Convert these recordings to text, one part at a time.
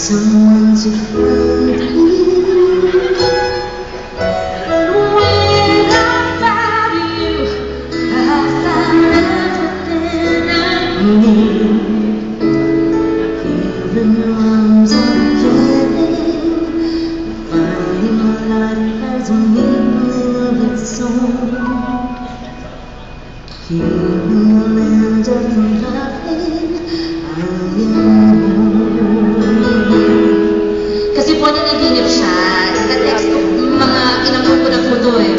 someone to find me. When I found you, I found everything I need. Even arms are getting, finding my life has a meaning of its own. Here in the land of nothing, I am. Kasi po nanaginip siya, naka-text ko mga inangkong ko na photo eh.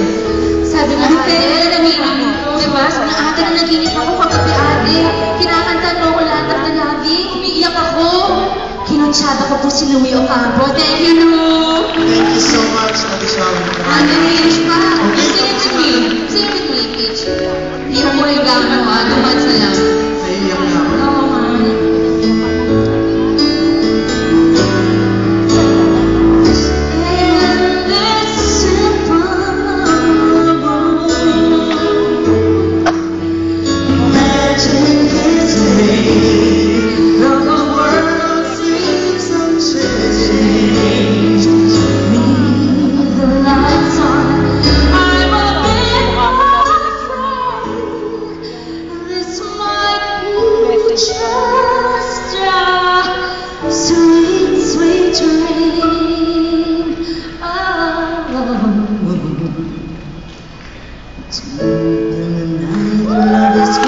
Sabi nga, ate, nanaginip ko, diba? Sabi nga, ate, nanaginip ako kagabi, ate. Kinakanta mo ako lahat ng lagi, umiiyak ako. Kinonsyada ko po si Louie Ocampo. Thank you, Lou! Thank you so much, Ate Sharon. Paige pa. Sing with me, Paige. Hindi mo yung gano'n, dumad sa lang. Naiiyak na ako. Oo, man. Just a sweet, sweet dream. Deep in the night, love is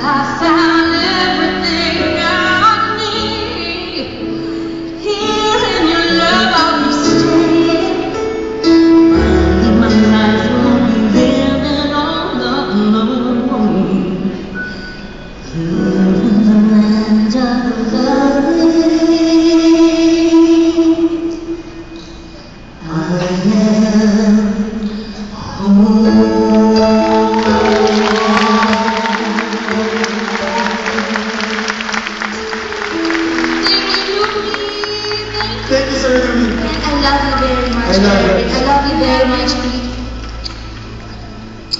I found everything I need. Here in your love I'll be staying. Finding my life won't be living all alone. Here in the land of the lovely, I am home. Thank you, Sir Louie. I love you very much, I love you. Eric. I love you very much, Pete.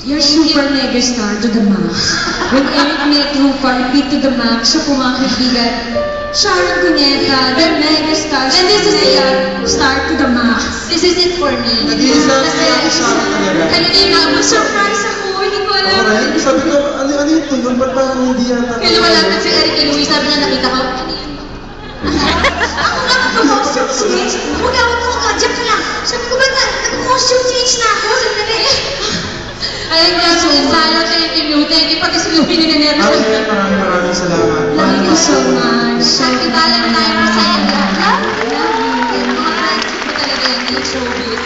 You're super mega star to the max. When Eric met Rupert, Pete to the max, siya po mga kaibigan. Sharon Cuneta, the mega star. And this is the star to the max. This is it for me. Nag-iisa si Ate Sharon talaga. Kanina yung Surprise ako, hindi ko alam. Ako rin, sabi ko, ano yung tunog? Ba't parang hindi yata? Kaya lumalapit si Eric kay Louie, sabi niya nakita ko, ano yun? Ako nga mag-costume change. Magawag ko nga, diyan ka lang. Sabi ko ba na, nag-costume change na ako. Sandali. Ayun nga, so sana, thank you, Lou. Thank you, pati si Louie ninenervous. Ate, maraming salamat. Thank you so much. Happy Valentine po sa inyo lahat. Mga friends ko talaga yan, yung showbiz.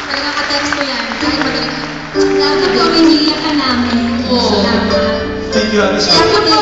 Talagang ka-text ko yan. Kahit magaling. Love you po, iniiyak ka namin. Salamat. Thank you, Ate Sharon. Thank you po,